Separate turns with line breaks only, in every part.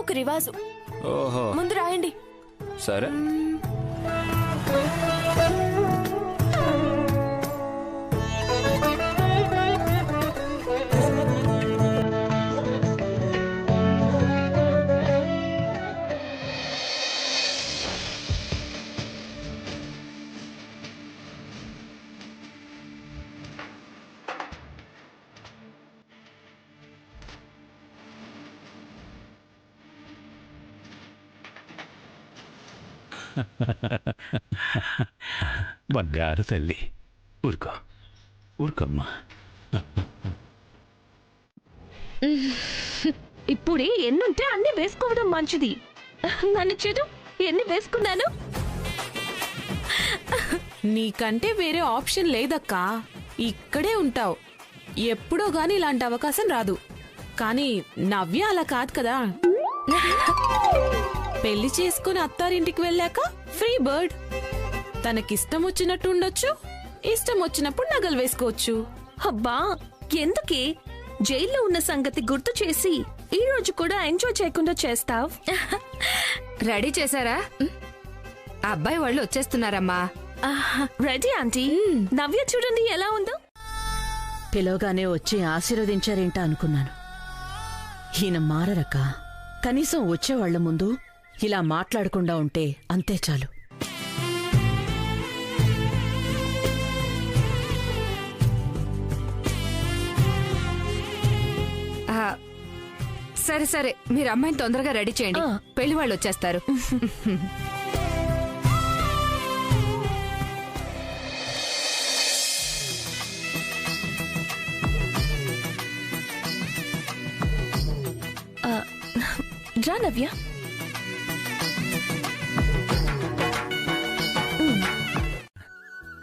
ఒక రివాజు.
ఓహో,
ముందు రాయండి.
సరే.
బంగారు తల్లి, ఊరుకో ఊరుకోమ్మా.
ఇప్పుడే ఎన్నుంటే అన్ని వేసుకోవడం మంచిది. నన్ను చూడు, ఎన్ని వేసుకున్నాను.
నీకంటే వేరే ఆప్షన్ లేదక్కా. ఇక్కడే ఉంటావు. ఎప్పుడో గాని ఇలాంటి అవకాశం రాదు. కానీ నవ్య అలా కాదు కదా. పెళ్లి చేసుకుని అత్తారింటికి వెళ్ళాక ఫ్రీ బర్డ్. తనకిష్టం వచ్చినట్టు ఉండొచ్చు, ఇష్టం వచ్చినప్పుడు నగలు వేసుకోవచ్చు.
అబ్బా, ఎందుకే జైల్లో ఉన్న సంగతి గుర్తు చేసి ఈ రోజు కూడా ఎంజాయ్ చేయకుండా చేస్తావ్?
రెడీ చేశారా? అబ్బాయి వాళ్ళు వచ్చేస్తున్నారమ్మా.
Ready aunty. నవ్య చూడండి ఎలా ఉందో.
పిలవగానే వచ్చి ఆశీర్వదించారేంటా అనుకున్నాను. ఈయన మారరక్క. కనీసం వచ్చేవాళ్ల ముందు ఇలా మాట్లాడకుండా ఉంటే అంతే చాలు.
సరే సరే, మీరు అమ్మాయిని తొందరగా రెడీ చేయండి. పెళ్లి వాళ్ళు వచ్చేస్తారు.
రా నవ్య.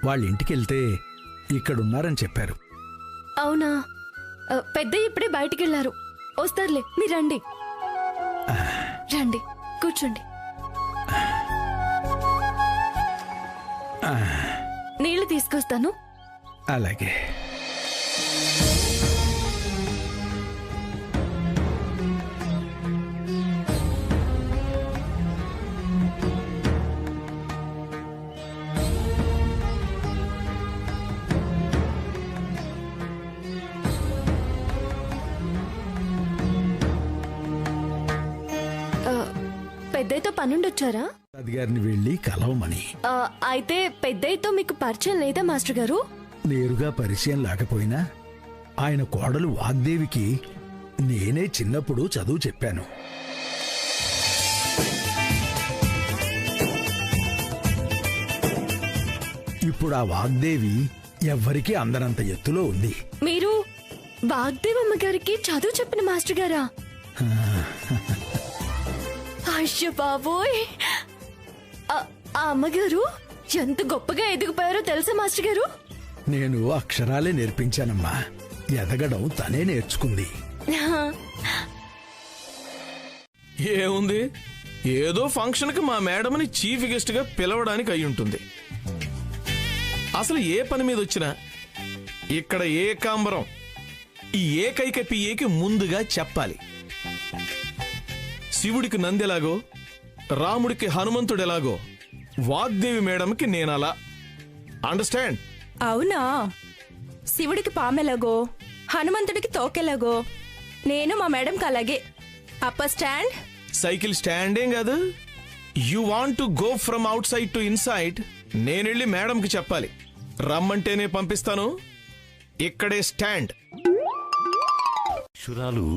వాళ్ళ ఇంటికెళ్తే ఇక్కడున్నారని చెప్పారు.
అవునా? పెద్దయ్య ఇప్పుడే బయటికెళ్లారు. వస్తారులే, మీరు రండి. రండి, కూర్చోండి. నీళ్లు తీసుకొస్తాను.
అలాగే.
పెద్దయ్యతో పనుండొచ్చారా?
గారిని వెళ్ళి కలవమని.
అయితే పెద్దయ్యతో మీకు పరిచయం లేదా మాస్టర్ గారు?
నేరుగా పరిచయం లేకపోయినా ఆయన కోడలు వాగ్దేవికి నేనే చిన్నప్పుడు చదువు చెప్పాను. ఇప్పుడు ఆ వాగ్దేవి ఎవ్వరికీ అందనంత ఎత్తులో ఉంది.
మీరు వాగ్దేవమ్మ గారికి చదువు చెప్పిన మాస్టర్ గారా? అయ్యో బాబోయ్, ఆ అమ్మగారు ఎంత గొప్పగా ఎదిగిపోయారో తెలుసా మాస్టర్ గారు?
నేను అక్షరాలే నేర్పించానమ్మా. ఎదగడం తనే నేర్చుకుంది.
ఏముంది, ఏదో ఫంక్షన్ కి మా మేడంని చీఫ్ గెస్ట్ గా పిలవడానికి అయ్యుంటుంది. అసలు ఏ పని మీద వచ్చినా ఇక్కడ ఏకాంబరం ఈ ఏకైక పిఏకి ముందుగా చెప్పాలి. శివుడికి నందెలాగో, రాముడికి హనుమంతుడెలాగో, వాగ్దేవి మేడంకి నేనలా. అండర్స్టాండ్?
అవునా? శివుడికి పామెలాగో, హనుమంతుడికి తోకెలాగో, నేను మా మేడంకి అలాగే. Upper stand.
సైకిల్ స్టాండేం కాదు. You want to go from outside to inside. నేనెళ్ళి మేడంకి చెప్పాలి. రమ్మంటేనే పంపిస్తాను. ఇక్కడే స్టాండ్.
అక్షరాలు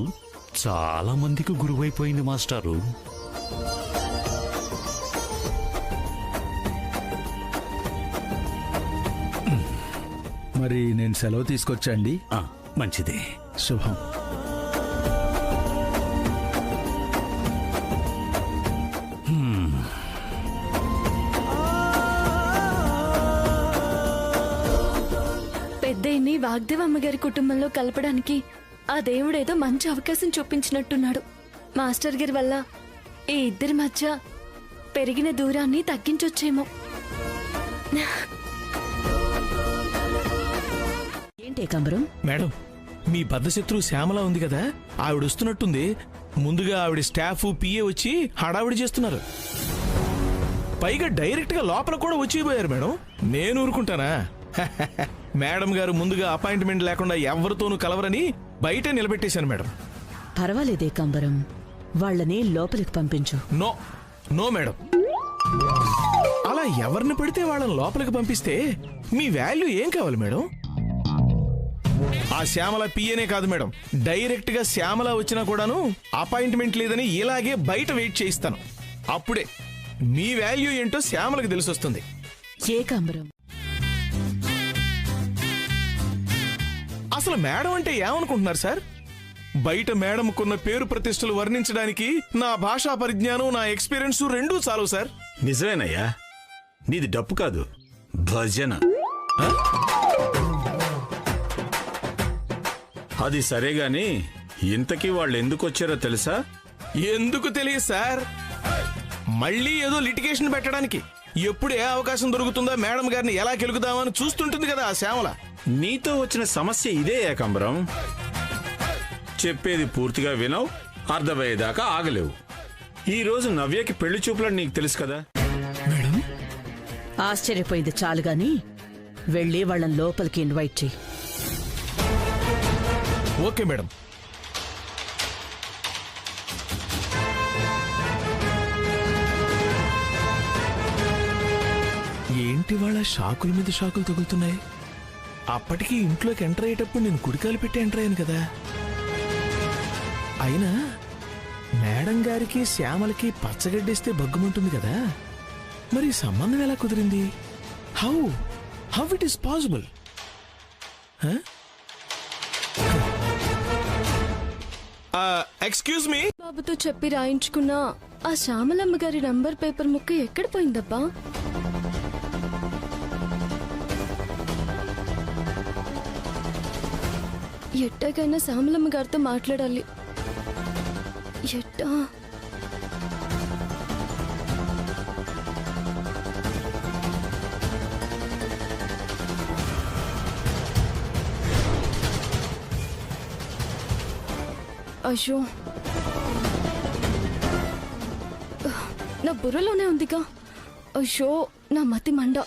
చాలా మందికి గురువైపోయింది మాస్టారు.
మరి నేను సెలవు తీసుకొచ్చండి.
మంచిదే.
శుభం.
పెద్దయ్యని వాగ్దేవమ్మ గారి కుటుంబంలో కలపడానికి ఆ దేవుడేదో మంచి అవకాశం చూపించినట్టున్నాడు. మాస్టర్ గారి వల్ల ఈ ఇద్దరి మధ్య పెరిగిన దూరాన్ని తగ్గించొచ్చేమో.
ఏంటి ఏకాంబరం?
మేడం, మీ బద్ధశత్రువు శ్యామల ఉంది కదా, ఆవిడ వస్తున్నట్టుంది. ముందుగా ఆవిడ స్టాఫ్ పిఏ వచ్చి హడావిడి చేస్తున్నారు. పైగా డైరెక్ట్ గా లోపల కూడా వచ్చిపోయారు మేడం. నేను ఊరుకుంటానా? మేడం గారు ముందుగా అపాయింట్మెంట్ లేకుండా ఎవరితోనూ కలవరని బయట నిలబెట్టేశాను మేడం.
పర్వాలేదే కంబరం, వాళ్ళని లోపలికి పంపించు.
నో నో మేడం, అలా ఎవరిని పెడితే వాళ్ళని లోపలికి పంపిస్తే మీ వాల్యూ ఏం కావాలి మేడం? ఆ శ్యామల పిఏనే కాదు మేడం, డైరెక్ట్ గా శ్యామల వచ్చినా కూడాను అపాయింట్మెంట్ లేదని ఇలాగే బయట వెయిట్ చేయిస్తాను. అప్పుడే మీ వాల్యూ ఏంటో శ్యామలకు తెలిసొస్తుంది.
ఏ కంబరం?
అసలు మేడం అంటే ఏమనుకుంటున్నారు సార్? బయట మేడంకున్న పేరు ప్రతిష్టలు వర్ణించడానికి నా భాషా పరిజ్ఞానం, నా ఎక్స్పీరియన్స్ రెండూ చాలు సార్.
నిజమేనయ్యా, నీది డప్పు కాదు, భజన. అది సరేగాని ఇంతకీ వాళ్ళు ఎందుకు వచ్చారో తెలుసా?
ఎందుకు తెలియదు సార్, మళ్ళీ ఏదో లిటిగేషన్ పెట్టడానికి. ఎప్పుడు ఏ అవకాశం దొరుకుతుందో మేడం గారిని ఎలా గెలుకుదామని చూస్తుంటుంది కదా ఆ శ్యామల.
నీతో వచ్చిన సమస్య ఇదే ఏకంబరం. చెప్పేది పూర్తిగా వినవు, అర్థమయ్యేదాకా ఆగలేవు. ఈ రోజు నవ్యకి పెళ్లి చూపులని నీకు తెలుసు కదా
మేడం.
ఆశ్చర్యపోయింది చాలు గాని వెళ్ళి వాళ్ళని లోపలికి ఇన్వైట్ చెయ్యి.
Okay madam. ఏంటి వాళ్ళ షాకుల మీద షాకులు తగులుతున్నాయి? అప్పటికి ఇంట్లోకి ఎంటర్ అయ్యేటప్పుడు నేను కుడికాలు పెట్టి ఎంటర్ అయ్యాను కదా. అయినా మేడం గారికి శ్యామలకి పచ్చగడ్డేస్తే బగ్గుమంటుంది కదా, మరి సంబంధం ఎలా కుదిరింది? How how it is possible? Excuse me.
బాబుతో చెప్పి రాయించుకున్నా ఆ శ్యామలమ్మ గారి నంబర్ పేపర్ ముక్క ఎక్కడ పోయిందబ్బా? ఎట్టాగైనా శ్యామలమ్మ గారితో మాట్లాడాలి. ఎట్టా? అయ్యో, నా బుర్రలోనే ఉందిగా. అయ్యో, నా మతి మండ.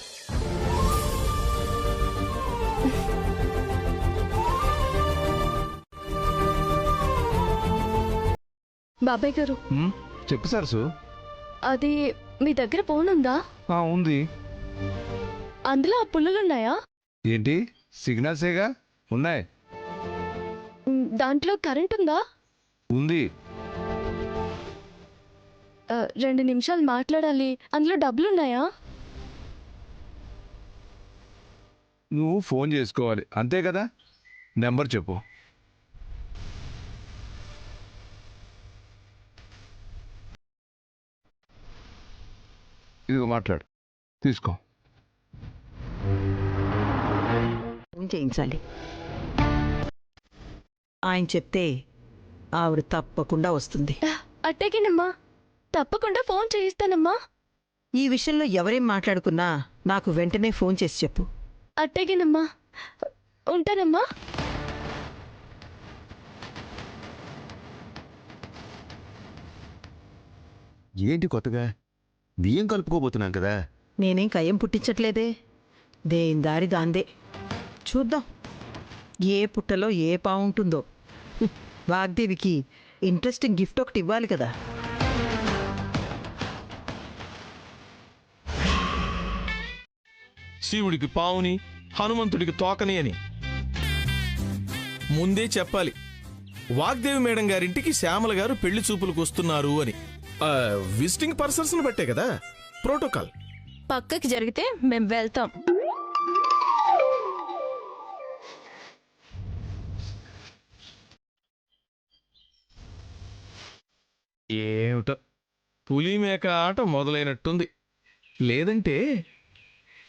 బాబాయ్ గారు,
చెప్పు సరసు.
అది మీ దగ్గర ఫోన్ ఉందా?
ఉంది.
అందులో ఆ పుల్లలున్నాయా?
ఏంటి, సిగ్నల్సేగా ఉన్నాయి.
దాంట్లో కరెంట్ ఉందా?
ఉంది.
2 నిమిషాలు మాట్లాడాలి. అందులో డబ్బులున్నాయా?
నువ్వు ఫోన్ చేసుకోవాలి అంతే కదా. నెంబర్ చెప్పు. ఇదిగో మాట్లాడు, తీసుకో.
చేయించాలి. ఆయన చెప్తే ఆవిడ తప్పకుండా వస్తుంది.
అట్టేకేనమ్మా, తప్పకుండా ఫోన్ చేయిస్తానమ్మా.
ఈ విషయంలో ఎవరేం మాట్లాడుకున్నా నాకు వెంటనే ఫోన్ చేసి చెప్పు.
అట్టేకేనమ్మా, ఉంటానమ్మా.
ఏంటి కొత్తగా బియ్యం కలుపుకోబోతున్నాం కదా.
నేనేం కయ్యం పుట్టించట్లేదే, దేని దారి దాందే. చూద్దాం ఏ పుట్టలో ఏ పావుంటుందో. వాగ్దేవికి ఇంట్రెస్టింగ్ గిఫ్ట్ ఒకటి ఇవ్వాలి కదా.
శివుడికి పావుని, హనుమంతుడికి తోకని అని ముందే చెప్పాలి. వాగ్దేవి మేడం గారింటికి శ్యామల గారు పెళ్లి చూపులకు వస్తున్నారు అని. విజిటింగ్ పర్సన్స్ బట్టే కదా ప్రోటోకాల్.
పక్కకి జరిగితే మేము వెళ్తాం.
ఏమిటో పులిమేక ఆట మొదలైనట్టుంది. లేదంటే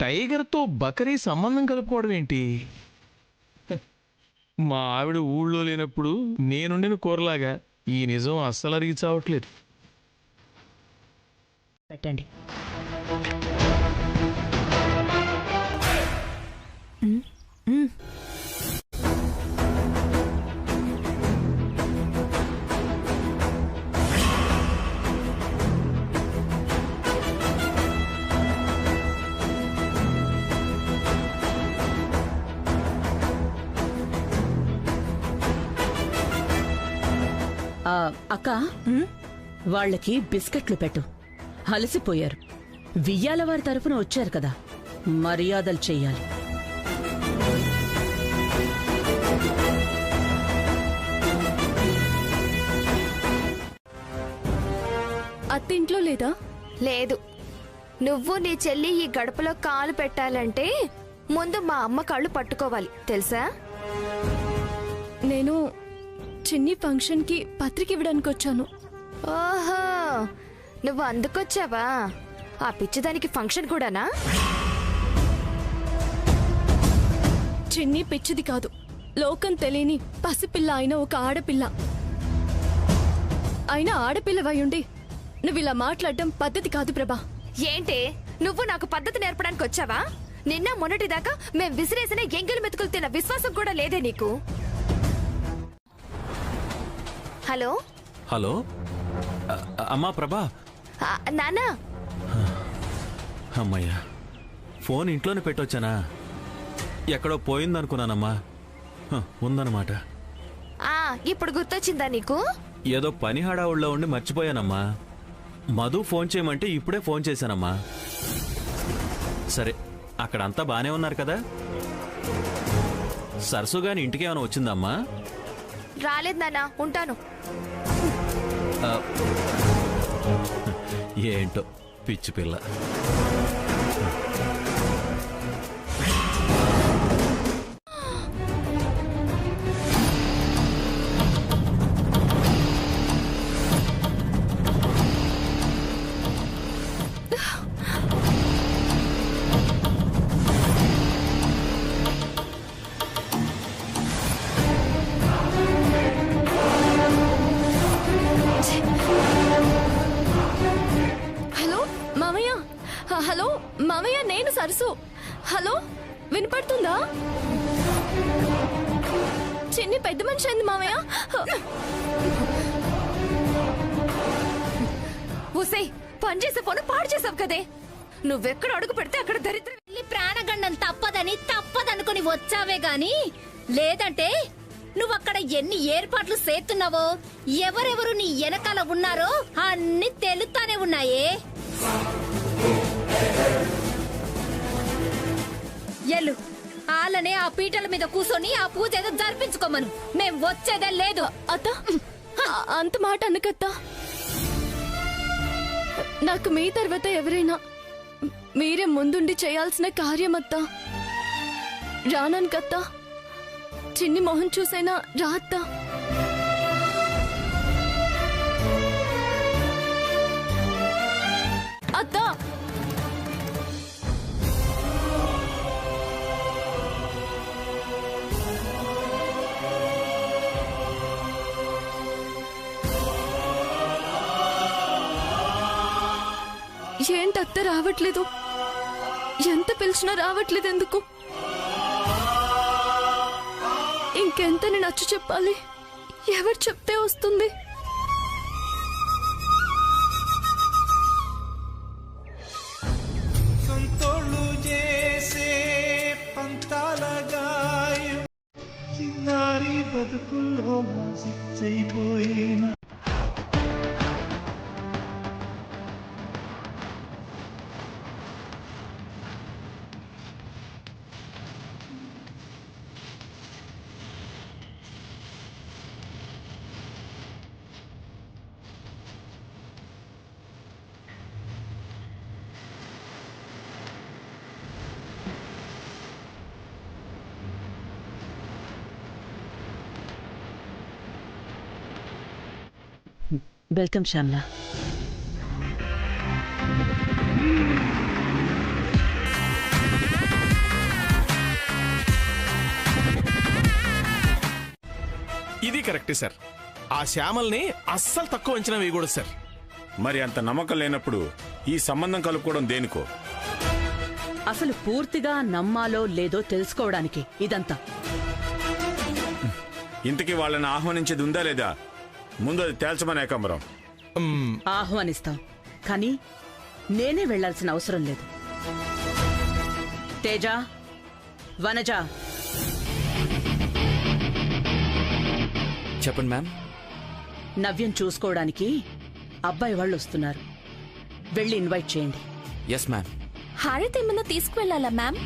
టైగర్తో బకరీ సంబంధం కలుపుకోవడం ఏంటి? మా ఆవిడ ఊళ్ళో లేనప్పుడు నేనుండిన కూరలాగా ఈ నిజం అస్సలు అరిగి చావట్లేదు.
పెట్టండి.
అక్క వాళ్ళకి బిస్కెట్లు పెట్టు. అలసిపోయారు. వియ్యాల వారి తరఫున వచ్చారు కదా, మర్యాదలు చెయ్యాలి.
అత్త ఇంట్లో లేదా?
లేదు. నువ్వు నీ చెల్లి ఈ గడపలో కాలు పెట్టాలంటే ముందు మా అమ్మ కాళ్ళు పట్టుకోవాలి, తెలుసా?
నేను చిన్ని ఫంక్షన్కి పత్రిక ఇవ్వడానికి వచ్చాను.
ఓహో, నువ్వు అందుకొచ్చావా? ఆ పిచ్చిదానికి ఫంక్షన్ కూడానా?
చిన్ని పిచ్చిది కాదు, లోకం తెలియని పసిపిల్ల అయిన ఒక ఆడపిల్ల. అయినా ఆడపిల్లవయ్యుండి నువ్వు ఇలా మాట్లాడడం పద్ధతి కాదు ప్రభా.
ఏంటే, నువ్వు నాకు పద్ధతి నేర్పడానికి వచ్చావా? నిన్న మొన్నటిదాకా మేం విసిరేసిన ఎంగిలి మెతుకులు తిన్న విశ్వాసం కూడా లేదే నీకు? హలో
హలో అమ్మా ప్రభా.
నానా.
అమ్మయ్యా, ఫోన్ ఇంట్లోనే పెట్టొచ్చానా? ఎక్కడో పోయిందనుకున్నానమ్మా. ఉందన్నమాట.
ఇప్పుడు గుర్తొచ్చిందా నీకు?
ఏదో పని హడావుల్లో ఉండి మర్చిపోయానమ్మా. మధు ఫోన్ చేయమంటే ఇప్పుడే ఫోన్ చేశానమ్మా. సరే, అక్కడ అంతా బానే ఉన్నారు కదా? సరసు గాని ఇంటికేమైనా వచ్చిందమ్మా?
రాలేదు నాన్న, ఉంటాను.
ఏంటో పిచ్చి పిల్ల.
హలో మామయ్య, నేను సరసు. హలో, వినపడుతుందా? చిన్ని పెద్ద మనిషి అయింది మామయ్య.
ఊసే, పనిచేసే ఫోన్ పాడు చేసావు కదే. నువ్వెక్కడ అడుగు పెడితే అక్కడ దరిద్రం.
ప్రాణగండం తప్పదనుకుని వచ్చావే గాని, లేదంటే నువ్వక్కడ ఎన్ని ఏర్పాట్లు చేస్తున్నావో, ఎవరెవరు నీ వెనకాల ఉన్నారో అన్ని తెలుస్తానే ఉన్నాయే. ఎల్లు, ఆలనే ఆ పీటల మీద కూసోని ఆ పూజ ఏదో జరిపించుకోమను. మేం వచ్చేదే లేదు.
అత్త, అంత మాట అనకత్తా. నాకు మీ తర్వాత ఎవరైనా మీరే ముందుండి చేయాల్సిన కార్యం అత్తా. రాననుకత్తా. చిన్ని మొహం చూసైనా రా అత్తా. అత్తా, ఏంటత్త రావట్లేదు? ఎంత పిలిచినా రావట్లేదు ఎందుకు? ఇంకెంత నేను నచ్చు చెప్పాలి? ఎవరు చెప్తే వస్తుంది?
సొంతోళ్ళు చేసే పంతాల గాయం చిన్నారి బతుకుల్లో అయిపోయిన.
వెల్కమ్ శ్యామ్లా.
ఇది కరెక్టే సార్. ఆ శ్యామల్ని అస్సలు తక్కువ అంచనా వేయకూడదు సార్.
మరి అంత నమ్మకం లేనప్పుడు ఈ సంబంధం కలుపుకోవడం దేనికో?
అసలు పూర్తిగా నమ్మాలో లేదో తెలుసుకోవడానికి ఇదంతా.
ఇంతకీ వాళ్ళని ఆహ్వానించేది ఉందా లేదా? ముందు అది తేల్చమని ఏకాంబరం.
ఆహ్వానిస్తాం, కానీ నేనే వెళ్లాల్సిన అవసరం లేదు. తేజ, వనజ,
చెప్పండి మ్యామ్.
నవ్యం చూసుకోవడానికి అబ్బాయి వాళ్ళు వస్తున్నారు. వెళ్ళి ఇన్వైట్ చేయండి.
Yes ma'am.
హారతి ఏమన్నా తీసుకువెళ్ళాలా మ్యామ్?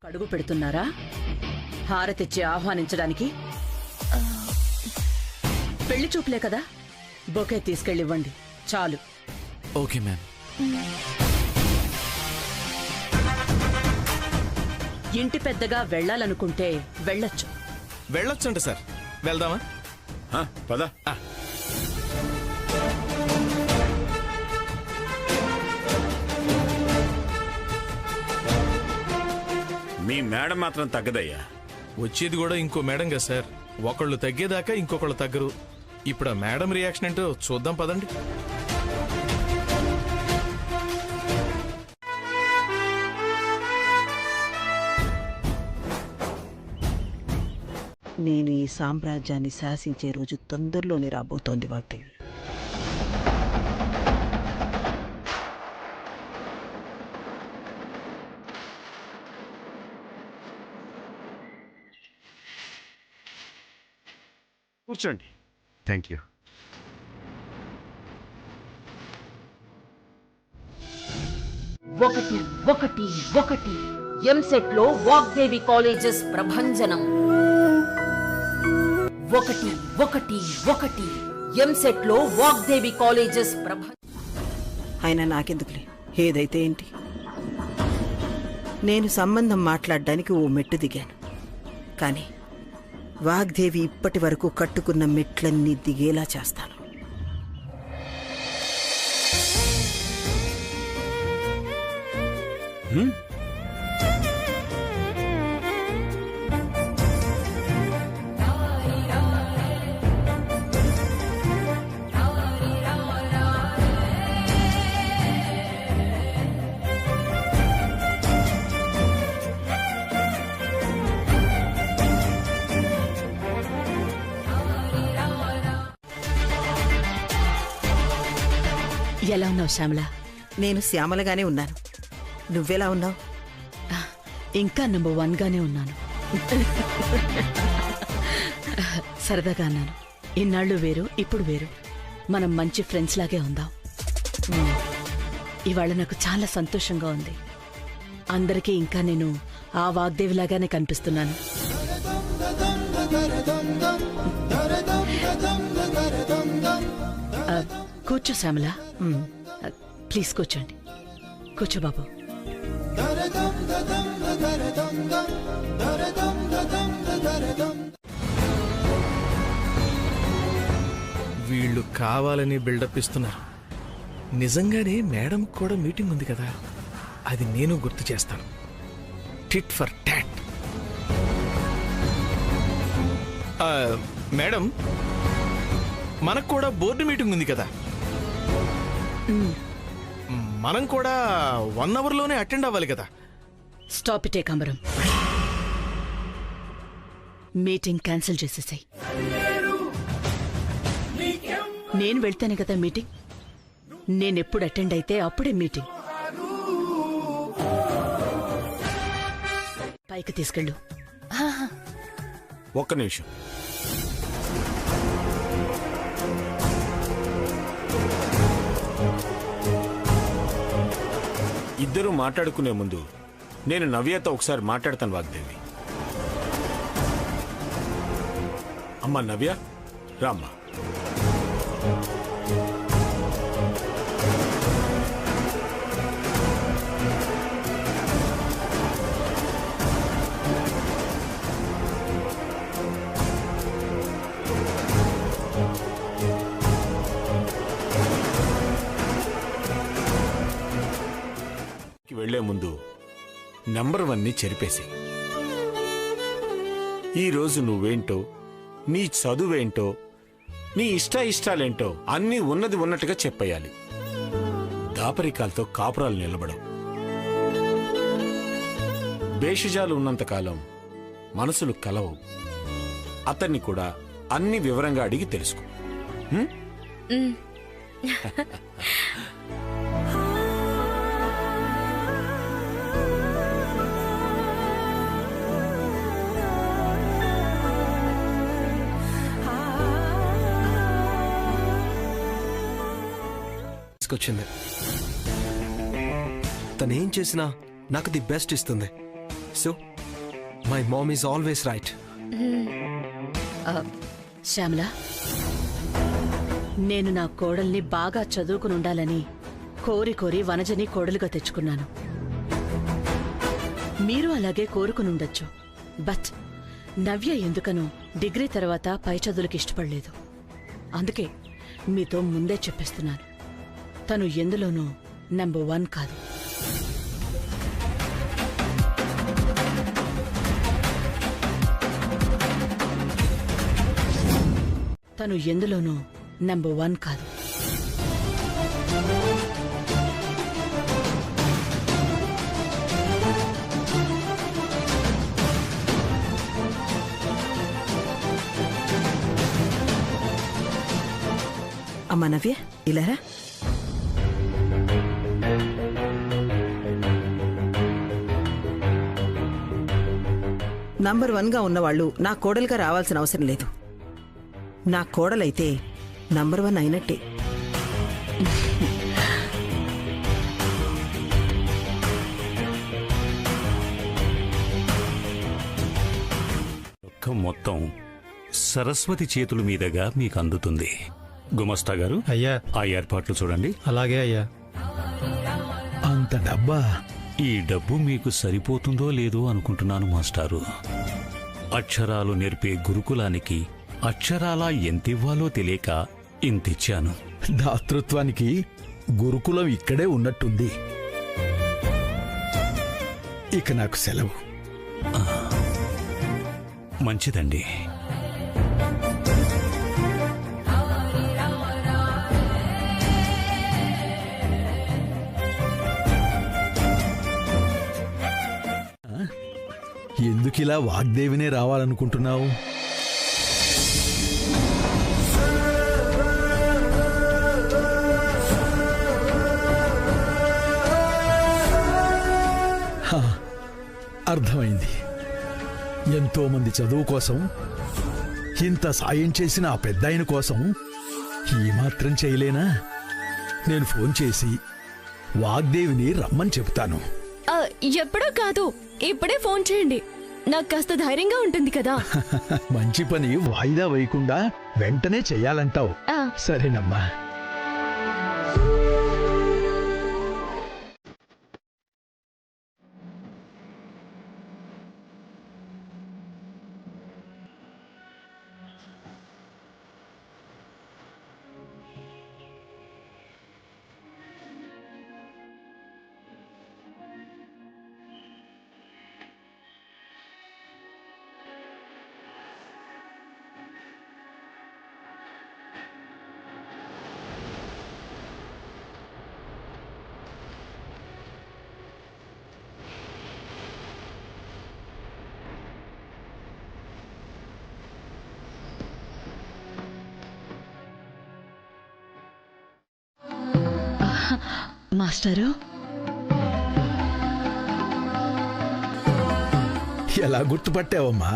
కడుగు పెడుతున్నారా? హారతిచ్చి ఆహ్వానించడానికి? పెళ్లి చూపులే కదా, బొకే తీసుకెళ్ళివ్వండి చాలు.
Okay ma'am.
ఇంటి పెద్దగా వెళ్ళాలనుకుంటే వెళ్ళొచ్చు.
వెళ్ళొచ్చంట సార్. వెళ్దామా?
పద. మీ మేడం మాత్రం తగ్గదయ్యా.
వచ్చేది కూడా ఇంకో మేడం కదా సార్. ఒకళ్ళు తగ్గేదాకా ఇంకొకళ్ళు తగ్గరు. ఇప్పుడు ఆ మేడం రియాక్షన్ ఏంటో చూద్దాం పదండి.
నేను ఈ సామ్రాజ్యాన్ని శాసించే రోజు తొందరలోనే రాబోతోంది వాగ్దేవి.
కూర్చోండి.
Thank you.
ఒకటి ఒకటి ఒకటి ఎంసెట్ లో వాగ్దేవి కాలేజెస్ ప్రభంజనం. ఒకటి ఒకటి ఒకటి ఎంసెట్ లో వాగ్దేవి కాలేజెస్
ఆయన నాకెందుకులే, ఏదైతే ఏంటి. నేను సంబంధం మాట్లాడడానికి ఓ మెట్టు దిగాను, కానీ వాగ్దేవి ఇప్పటి వరకు కట్టుకున్న మెట్లన్నీ దిగేలా చేస్తాను.
ఎలా ఉన్నావు శ్యామల?
నేను శ్యామలగానే ఉన్నాను. నువ్వెలా ఉన్నావు?
ఇంకా నంబర్ 1 గానే ఉన్నాను. సరదాగా అన్నాను. ఇన్నాళ్ళు వేరు, ఇప్పుడు వేరు. మనం మంచి ఫ్రెండ్స్ లాగే ఉందాం. ఇవాళ నాకు చాలా సంతోషంగా ఉంది. అందరికీ ఇంకా నేను ఆ వాగ్దేవిలాగానే కనిపిస్తున్నాను. కూర్చో శ్యామల, ప్లీజ్ కూర్చోండి. కూర్చో బాబు.
వీళ్ళు కావాలని బిల్డప్ ఇస్తున్నారు. నిజంగానే మేడం కూడా మీటింగ్ ఉంది కదా, అది నేను గుర్తు చేస్తాను. Tit for tat. మేడం, మనకు కూడా బోర్డు మీటింగ్ ఉంది కదా, మనం కూడా 1 అవర్లోనే అటెండ్ అవ్వాలి కదా.
Stop it Ekambaram. Meeting cancel చేసేసాయి. నేను వెళ్తాను కదా మీటింగ్. నేనెప్పుడు అటెండ్ అయితే అప్పుడే మీటింగ్. పైకి తీసుకెళ్ళు.
ఒక్క నిమిషం. ఇద్దరూ మాట్లాడుకునే ముందు నేను నవ్యతో ఒకసారి మాట్లాడతాను వాగ్దేవి. అమ్మా నవ్య, రామ్మా. వెళ్లే ముందు నంబర్ 1ని చెరిపేసి, ఈరోజు నువ్వేంటో, నీ చదువేంటో, నీ ఇష్టాలేంటో అన్నీ ఉన్నది ఉన్నట్టుగా చెప్పేయాలి. దాపరికాలతో కాపురాలు నిలబడవు. భేషజాలు ఉన్నంతకాలం మనసులు కలవు. అతన్ని కూడా అన్ని వివరంగా అడిగి తెలుసుకో.
వచ్చింది. తనేం చేసినా నాకు ది బెస్ట్ ఇస్తుంది. So my mom is always right.
Shyamala, నేను నా కోడల్ని బాగా చదువుకుని ఉండాలని కోరి కోరి వనజని కోడలుగా తెచ్చుకున్నాను. మీరు అలాగే కోరుకుని ఉండొచ్చు. బట్ నవ్య ఎందుకనో డిగ్రీ తర్వాత పై చదువులకు ఇష్టపడలేదు. అందుకే మీతో ముందే చెప్పేస్తున్నాను, తను ఎందులోనూ నెంబర్ 1 కాదు. తను ఎందులోనూ నెంబర్ 1 కాదు.
అమ్మా నవ్య, ఇలారా. నంబర్ 1గా ఉన్నవాళ్ళు నా కోడలుగా రావాల్సిన అవసరం లేదు. నా కోడలైతే నంబర్ 1 అయినట్టే.
మొత్తం సరస్వతి చేతుల మీదుగా మీకు అందుతుంది. గుమస్తా గారు,
అయ్యా,
ఆ ఏర్పాట్లు చూడండి.
అలాగే అయ్యా. అంత డబ్బా?
ఈ డబ్బు మీకు సరిపోతుందో లేదో అనుకుంటున్నాను మాస్టారు. అక్షరాలు నేర్పే గురుకులానికి అక్షరాలా ఎంతివ్వాలో తెలియక ఇంతిచ్చాను.
దాతృత్వానికి గురుకులం ఇక్కడే ఉన్నట్టుంది. ఇక నాకు సెలవు.
మంచిదండి.
ఎందుకిలా వాగ్దేవినే రావాలనుకుంటున్నావు? అర్థమైంది. ఎంతో మంది చదువు కోసం ఇంత సాయం చేసిన ఆ పెద్దాయన కోసం ఈ మాత్రం చేయలేనా? నేను ఫోన్ చేసి వాగ్దేవిని రమ్మని చెప్తాను.
ఎప్పుడో కాదు, ఇప్పుడే ఫోన్ చేయండి. నాకు కాస్త ధైర్యంగా ఉంటుంది కదా.
మంచి పని వాయిదా వేయకుండా వెంటనే చెయ్యాలంటావు. సరేనమ్మా.
మాస్టారు,
ఎలా గుర్తుపట్టావమ్మా?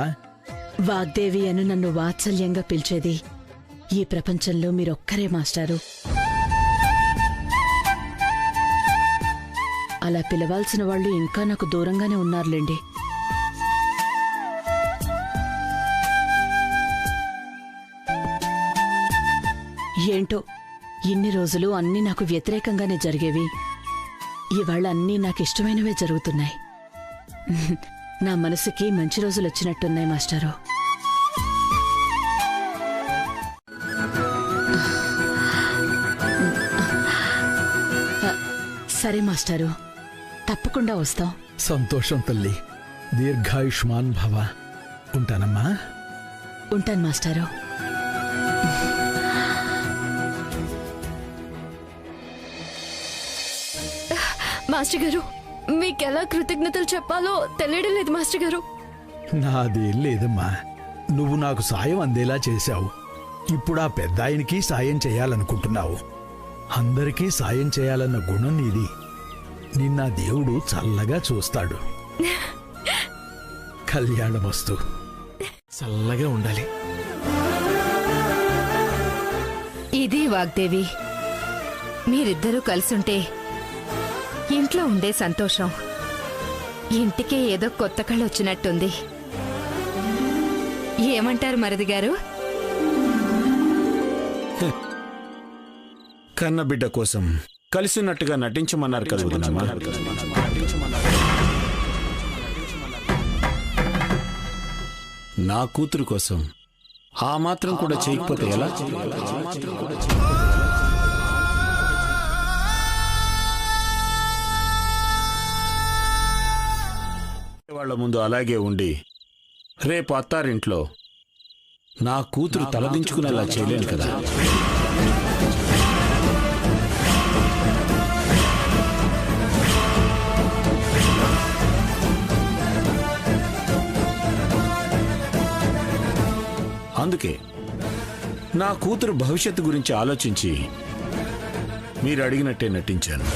వాగ్దేవి అని నన్ను వాత్సల్యంగా పిలిచేది ఈ ప్రపంచంలో మీరొక్కరే మాస్టారు. అలా పిలవాల్సిన వాళ్ళు ఇంకా నాకు దూరంగానే ఉన్నారులేండి. ఏంటో ఇన్ని రోజులు అన్నీ నాకు వ్యతిరేకంగానే జరిగేవి. ఇవాళ అన్నీ నాకు ఇష్టమైనవే జరుగుతున్నాయి. నా మనసుకి మంచి రోజులు వచ్చినట్టున్నాయి మాస్టారు. సరే మాస్టారు, తప్పకుండా వస్తాం.
సంతోషం తల్లి. దీర్ఘాయుష్మాన్ భవ. ఉంటానమ్మా.
ఉంటాను మాస్టారు.
మాస్టర్ గారు, మీకెలా కృతజ్ఞతలు చెప్పాలో తెలియడం లేదు మాస్టర్ గారు.
నాదేం లేదమ్మా. నువ్వు నాకు సాయం అందేలా చేశావు. ఇప్పుడు ఆ పెద్దాయనికి సాయం చేయాలనుకుంటున్నావు. అందరికీ సాయం చేయాలన్న గుణం నీది. నిన్న దేవుడు చల్లగా చూస్తాడు. కళ్యాణమస్తు.
చల్లగా ఉండాలి.
ఇది వాగ్దేవి, మీరిద్దరూ కలిసుంటే ఇంట్లో ఉండే సంతోషం ఇంటికే ఏదో కొత్త కళ వచ్చినట్టుంది. ఏమంటారు మరిది గారు?
కన్నబిడ్డ కోసం కలిసినట్టుగా నటించమన్నారు కదా వదినమ్మా. నా కూతురు కోసం ఆ మాత్రం కూడా చేయకపోతే ఎలా? వాళ్ళ ముందు అలాగే ఉండి రేపు అత్తారింట్లో నా కూతురు తలదించుకునేలా చేయలేను కదా. అందుకే నా కూతురు భవిష్యత్తు గురించి ఆలోచించి మీరు అడిగినట్టే నటించాను.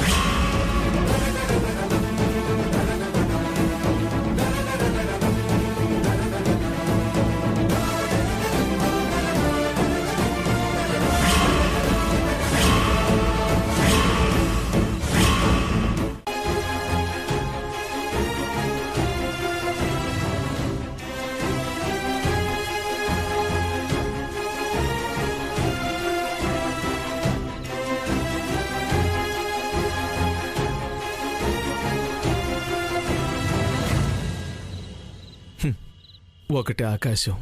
ఒకటి ఆకాశం,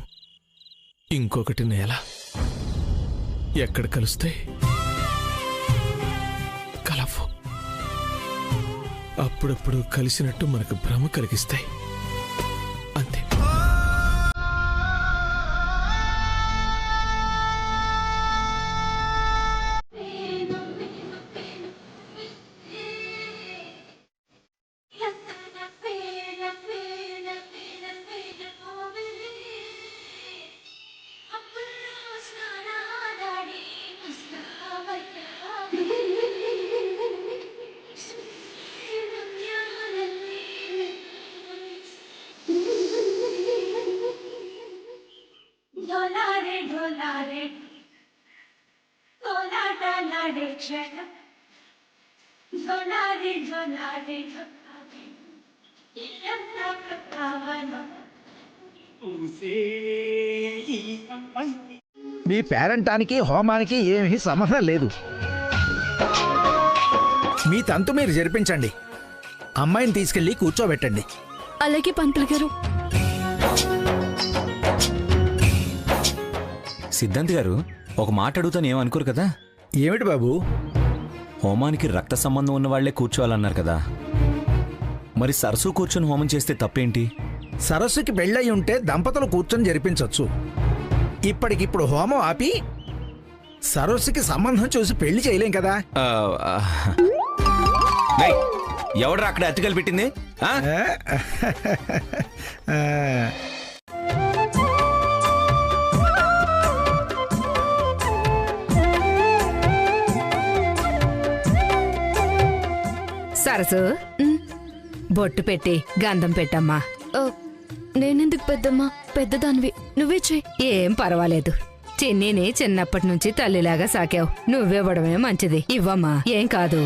ఇంకొకటి నేల. ఎక్కడ కలుస్తాయి? కలవు. అప్పుడప్పుడు కలిసినట్టు మనకు భ్రమ కలిగిస్తాయి. అంతే.
మీ పేరంటానికి హోమానికి ఏమీ సంబంధం లేదు. మీ తంతు మీరు జరిపించండి. అమ్మాయిని తీసుకెళ్లి కూర్చోబెట్టండి.
అలాగే పంతులు గారు.
సిద్ధాంతి గారు, ఒక మాట అడుగుతాను, ఏమనుకోరు కదా?
ఏమిటి బాబు?
హోమానికి రక్త సంబంధం ఉన్న వాళ్లే కూర్చోవాలన్నారు కదా, మరి సరస్సు కూర్చొని హోమం చేస్తే తప్పేంటి?
సరస్సుకి పెళ్ళయి ఉంటే దంపతులు కూర్చొని జరిపించవచ్చు. ఇప్పటికిప్పుడు హోమం ఆపి సరస్సుకి సంబంధం చూసి పెళ్లి చేయలేం కదా.
ఎవడ్రా అక్కడ అతికలు పెట్టింది?
సరసు, బొట్టు పెట్టి గంధం పెట్టమ్మా.
నేనెందుకు పెద్దమ్మా? పెద్దదానివి, నువ్వే చెయ్యి.
ఏం పర్వాలేదు. చిన్నీని చిన్నప్పటి నుంచి తల్లిలాగా సాకావు. నువ్వివ్వడమే మంచిది. ఇవ్వమ్మా, ఏం కాదు.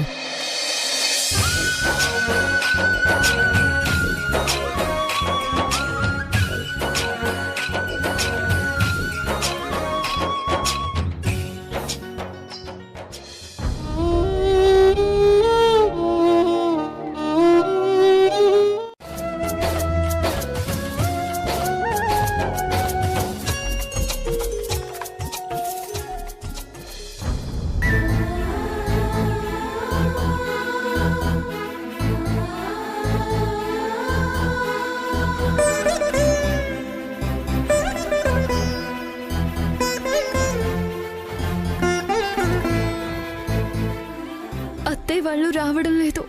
వాళ్ళు రావడం లేదు.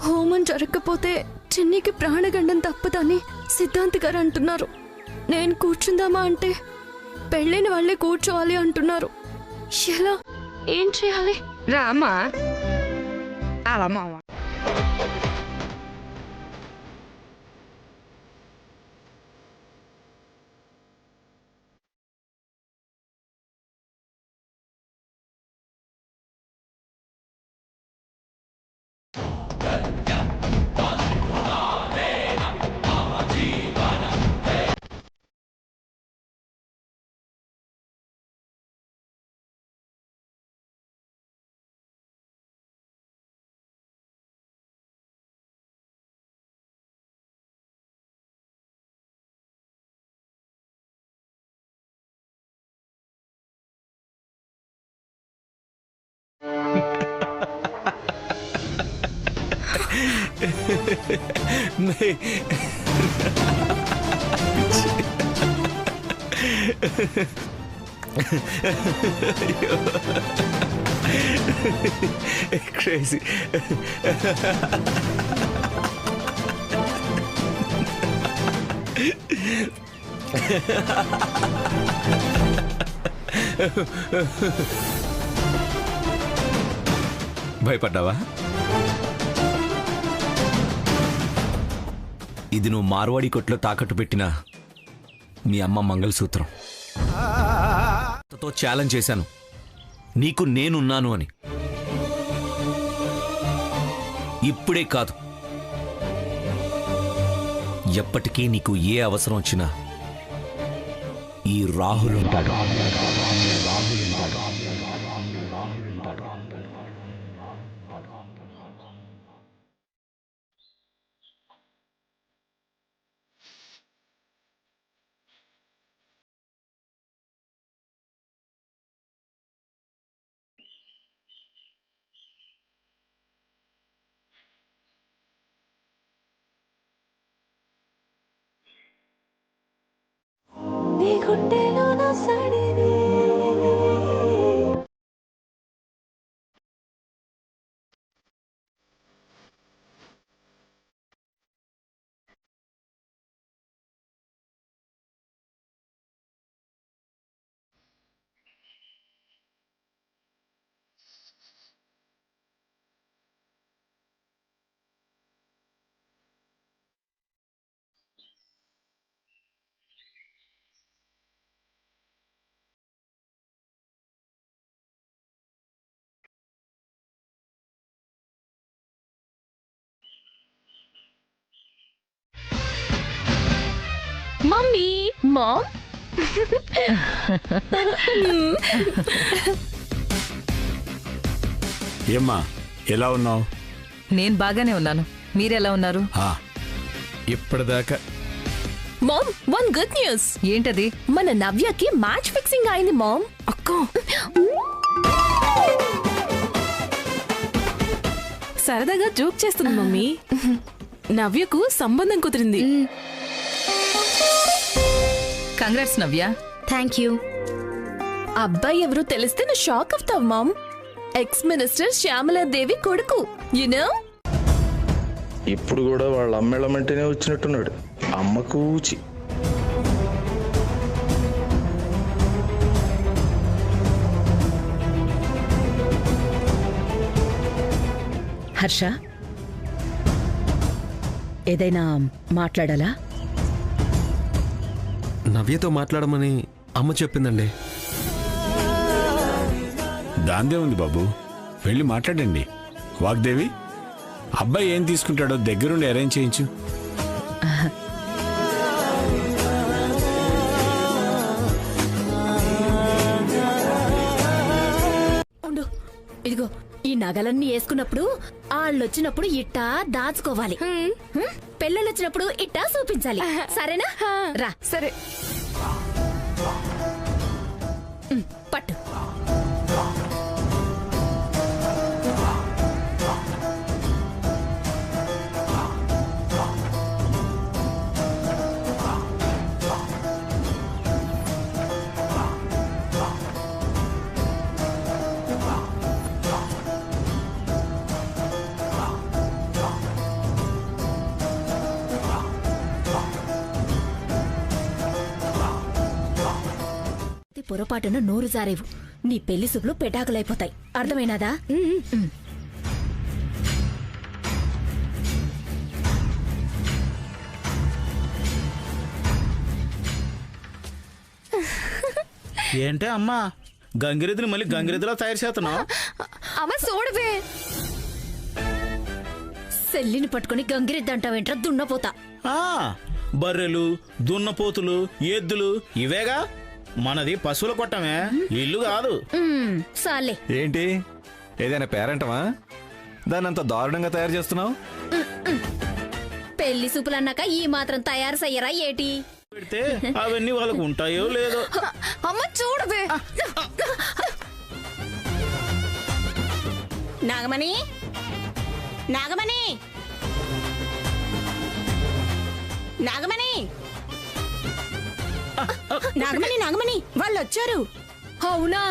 హోమం జరగకపోతే చిన్నికి ప్రాణగండం తప్పదని సిద్ధాంతి గారు అంటున్నారు. నేను కూర్చుందామా అంటే పెళ్ళైన వాళ్ళే కూర్చోవాలి అంటున్నారు. ఎలా? ఏం చేయాలి?
రామా, అలా మావా.
Crazy. భయపడ్డావా? ఇది నువ్వు మార్వాడి కొట్లో తాకట్టు పెట్టిన మీ అమ్మ మంగళసూత్రం. తో ఛాలెంజ్ చేశాను, నీకు నేనున్నాను అని. ఇప్పుడే కాదు, ఎప్పటికీ నీకు ఏ అవసరం వచ్చినా ఈ రాహుల్ ఉంటాడు.
మమ్మీ, మామ్,
ఏమ్మా ఎలా ఉన్నావు?
నేను బాగానే ఉన్నాను. మీరెలా ఉన్నారు?
ఇప్పటిదాకా.
Ma'am, one good news.
ఏంటది?
మన నవ్యకి మ్యాచ్ ఫిక్సింగ్ అయింది మామ్.
అక్క, సరదాగా జోక్ చేస్తుంది మమ్మీ. నవ్యకు సంబంధం కుదిరింది.
కంగ్రాట్స్ నవ్య.
Thank you.
అబ్బాయి ఎవరో తెలిస్తే నువ్వు షాక్ అవుతావు మామ్. ఎక్స్ మినిస్టర్ శ్యామలాదేవి కొడుకు, యునో.
ఇప్పుడు కూడా వాళ్ళ అమ్మెళ్ళమంటేనే వచ్చినట్టున్నాడు. అమ్మ కూచి.
హర్ష, ఏదైనా మాట్లాడాలా?
నవ్యతో మాట్లాడమని అమ్మ చెప్పిందండి.
దాందే ఉంది బాబు, వెళ్ళి మాట్లాడండి. వాగ్దేవి, అబ్బాయి ఏం తీసుకుంటాడో దగ్గరుండి అరేంజ్ చేయించు.
ఉండు, ఇదిగో ఈ నగలన్నీ వేసుకున్నప్పుడు ఆళ్ళొచ్చినప్పుడు ఇట్టా దాచుకోవాలి. పెళ్ళొచ్చినప్పుడు ఇట్టా చూపించాలి. సరేనా? రా.
సరే.
పట్టు. పొరపాటున నోరు జారేవు, నీ పెళ్లి శుభ్లు పెటాకులైపోతాయి. అర్థమైనాదా?
ఏంటే అమ్మా, గంగిరెద్దుని మళ్ళీ గంగిరెద్దులా తయారు చేస్తున్నావు?
అమ్మ చూడవే.
సెల్లిని పట్టుకుని గంగిరెద్దంటావేంట్రా దున్నపోతా.
బర్రెలు, దున్నపోతులు, ఎద్దులు ఇవేగా. మనది పశువుల కొట్టమే, ఇల్లు కాదు.
సాలే.
ఏంటి, ఏదైనా పేరంటమా? దాన్ని అంత దారుణంగా తయారు చేస్తున్నావు?
పెళ్లి సూపులన్నాక ఈ మాత్రం తయారు చెయ్యరా ఏటి?
పెడితే అవన్నీ వాళ్ళకు ఉంటాయో లేదో.
అమ్మ చూడవే.
నాగమణి నాగమణి నాగమణి నాగమణి నాగమణి వాళ్ళు వచ్చారు.
అవునా?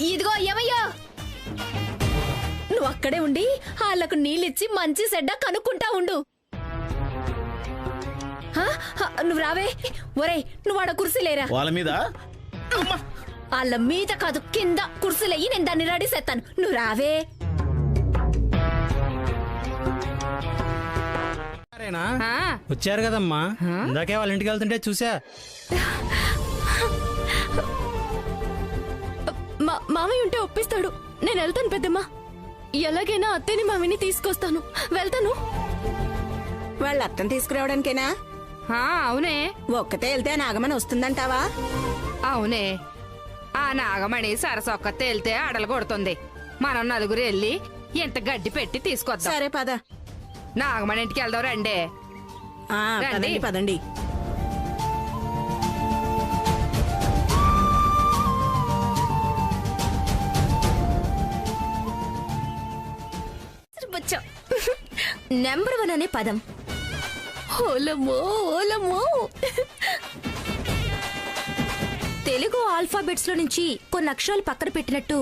ఇదిగో ఏమయ్యా, నువ్వు అక్కడే ఉండి వాళ్ళకు నీళ్ళిచ్చి మంచి చెడ్డ కనుక్కుంటా ఉండు. నువ్వు రావే. ఒరే, నువ్వు ఆడ కుర్సీ లేరా?
వాళ్ళ మీద
వాళ్ళ మీద కాదు, కింద కుర్సీలయ్యి నేను దాన్ని రెడీ చేస్తాను. నువ్వు రావే.
వచ్చారు కదమ్మా, ఇందాకే వాళ్ళ ఇంటికి వెళ్తుంటే చూసా.
మామయ్య ఉంటే ఒప్పిస్తాడు. నేను వెళ్తాను పెద్దమ్మా. ఎలాగైనా అత్తని మామిని తీసుకొస్తాను. వెళ్తాను.
వాళ్ళ అత్తను తీసుకురావడానికేనా?
అవునే.
ఒక్కతే వెళ్తే నాగమణి వస్తుందంటావా?
అవునే. ఆ నాగమణి సరసొక్క తేలితే అడలు కొడుతుంది. మనం నలుగురు వెళ్ళి ఎంత గడ్డి పెట్టి తీసుకొద్దాం.
సరే పద.
నాగమణి ఇంటికి వెళ్దాం రండి.
పదండి పదండి.
నెంబర్ 1 అనే పదం. ఓలమ్మో ఓలమ్మో. తెలుగు ఆల్ఫాబెట్స్ లో నుంచి కొన్ని అక్షరాలు పక్కన పెట్టినట్టు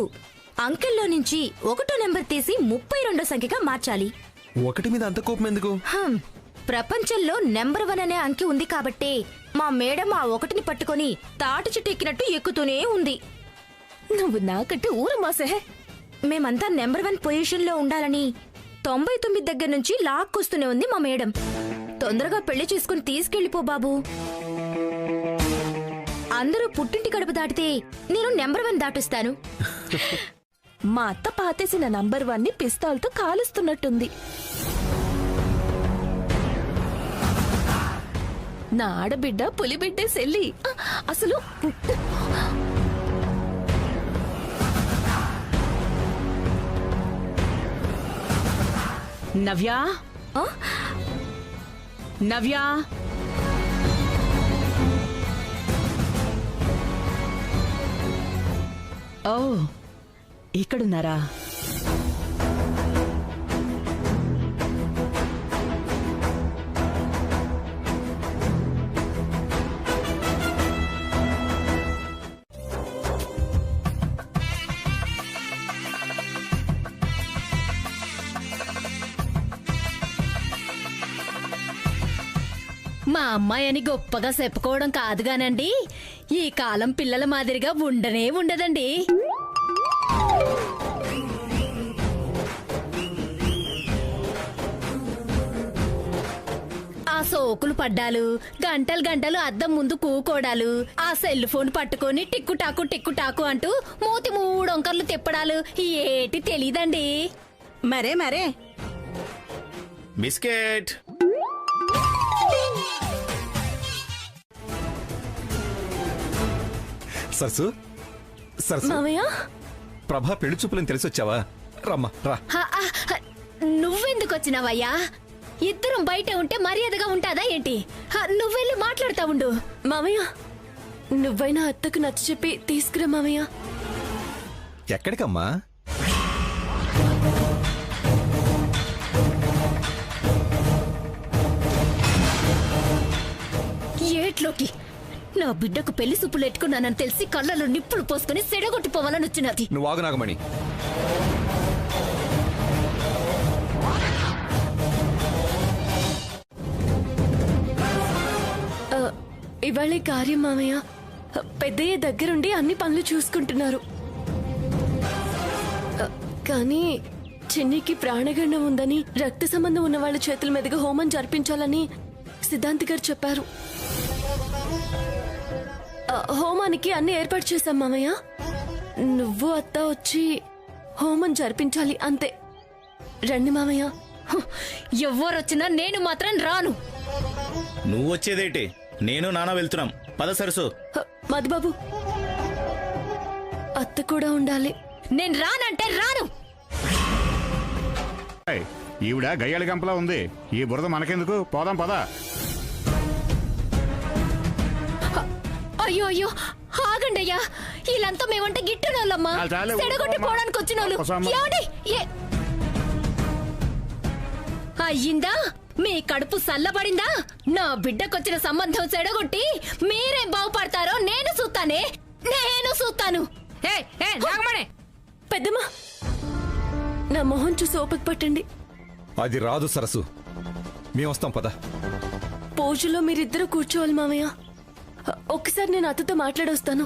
అంకెల్లో నుంచి 1వ నెంబర్ తీసి 32వ సంఖ్యగా మార్చాలి.
1 మీద అంత కోపం ఎందుకు?
ప్రపంచంలో నెంబర్ 1 అనే అంకె ఉంది కాబట్టి మా మేడం ఆ 1ని పట్టుకొని తాటి చెట్టు ఎక్కినట్టు ఎక్కుతూనే ఉంది.
నువ్వు నాకంటే ఊరు మాసే.
మేమంతా నెంబర్ 1 పొజిషన్ లో ఉండాలని 99 దగ్గర నుంచి లాక్కొస్తూనే ఉంది మా మేడం. తొందరగా పెళ్లి చేసుకుని తీసుకెళ్లిపో బాబు. అందరూ పుట్టింటి గడప దాటితే నేను నెంబర్ 1 దాటిస్తాను.
మా అత్త పాతేసిన నంబర్ 1ని పిస్తాల్తో కాలుస్తున్నట్టుంది. నా ఆడబిడ్డ పులిబిడ్డే సెల్లి. అసలు
నవ్యా, నవ్యా, ఓ ఇక్కడున్నారా?
మా అమ్మాయని గొప్పగా చెప్పుకోవడం కాదుగానండి, ఈ కాలం పిల్లల మాదిరిగా ఉండనే ఉండదండి. ఆ సోకులు పడ్డాలు, గంటలు గంటలు అద్దం ముందు కూకోడాలు, ఆ సెల్ ఫోన్ పట్టుకొని టిక్కుటాకు టిక్కుటాకు అంటూ మూతి 3 వంకర్లు తిప్పడాలు ఏటి తెలీదండి.
మరే మరే
బిస్కెట్.
సరసు, సరసు,
మామయ్య,
ప్రభా పెళ్లి చూపులని తెలిసి వచ్చావా? రమ్మా రా.
నువ్వెందుకు వచ్చినావయ్యా? ఇద్దరం బయట ఉంటే మర్యాదగా ఉంటాదా ఏంటి? నువ్వెళ్ళి మాట్లాడుతా ఉండు.
మామయ్య, నువ్వైనా అత్తకు నచ్చ చెప్పి తీసుకురా మామయ్య.
ఎక్కడికమ్మా?
ఏట్లోకి. నా బిడ్డకు పెళ్లి సూపులు ఎట్టుకున్నానని తెలిసి కళ్ళలో నిప్పులు పోసుకుని సెడగొట్టిపోవాలని వచ్చినది.
నువ్వు ఆగు నాగమణి.
ఇవాళ కార్యం మామయ్య. పెద్దయ్య దగ్గరుండి అన్ని పనులు చూసుకుంటున్నారు. కానీ చిన్నికి ప్రాణగండం ఉందని, రక్త సంబంధం ఉన్న వాళ్ళ చేతుల మీదుగా హోమం జరిపించాలని సిద్ధాంతి గారు చెప్పారు. హోమానికి అన్ని ఏర్పాటు చేశాం మామయ్య. నువ్వు అత్త వచ్చి హోమం జరిపించాలి అంతే. రండి మామయ్య.
ఎవరొచ్చినా నేను మాత్రం రాను.
నువ్వు వచ్చేదేటి? నేను నాన్న వెళ్తున్నాం. పద సరసు.
మధుబాబు, అత్త కూడా ఉండాలి.
నేను రానంటే రాను.
ఈవిడ గయ్యాళి గంపలా ఉంది. ఈ బురద మనకెందుకు? పోదాం పద.
అయ్యో అయ్యో, ఆగండి అయ్యా. వీళ్ళంతా మేమంటే గిట్టునోళ్ళమ్మా, సెడగొట్టి పోవడానికి వచ్చిన వాళ్ళు. అయ్యిందా? మీ కడుపు సల్లబడిందా? నా బిడ్డకొచ్చిన సంబంధం చెడగొట్టి మీరేం బాగుపడతారో నేను చూస్తానే, నేను చూస్తాను.
పెద్దమ్మా, నా మొహం చూసి ఓపిక పట్టండి.
అది రాదు సరస్సు, మేము వస్తాం పద.
పూజలో మీరిద్దరూ కూర్చోవాలి మామయ్య. ఒక్కసారి నేను అత్తతో మాట్లాడొస్తాను.